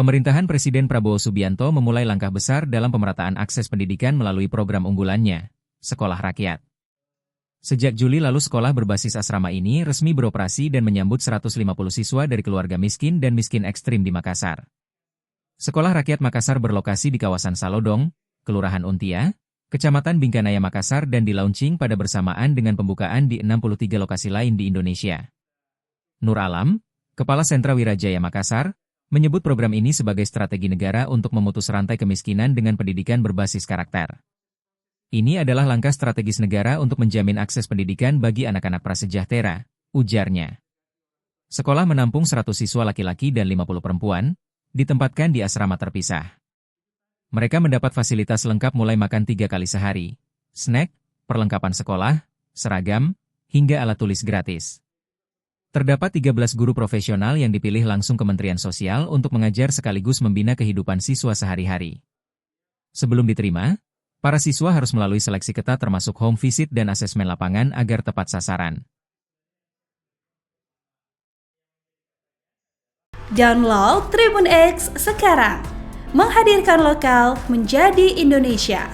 Pemerintahan Presiden Prabowo Subianto memulai langkah besar dalam pemerataan akses pendidikan melalui program unggulannya, Sekolah Rakyat. Sejak Juli lalu sekolah berbasis asrama ini resmi beroperasi dan menyambut 150 siswa dari keluarga miskin dan miskin ekstrim di Makassar. Sekolah Rakyat Makassar berlokasi di kawasan Salodong, Kelurahan Untia, Kecamatan Bingkanaya Makassar dan di-launching pada bersamaan dengan pembukaan di 63 lokasi lain di Indonesia. Nur Alam, Kepala Sentra Wirajaya Makassar, menyebut program ini sebagai strategi negara untuk memutus rantai kemiskinan dengan pendidikan berbasis karakter. Ini adalah langkah strategis negara untuk menjamin akses pendidikan bagi anak-anak prasejahtera, ujarnya. Sekolah menampung 100 siswa laki-laki dan 50 perempuan, ditempatkan di asrama terpisah. Mereka mendapat fasilitas lengkap mulai makan 3 kali sehari, snack, perlengkapan sekolah, seragam, hingga alat tulis gratis. Terdapat 13 guru profesional yang dipilih langsung Kementerian Sosial untuk mengajar sekaligus membina kehidupan siswa sehari-hari. Sebelum diterima, para siswa harus melalui seleksi ketat termasuk home visit dan asesmen lapangan agar tepat sasaran. Download Tribun X sekarang, menghadirkan lokal menjadi Indonesia.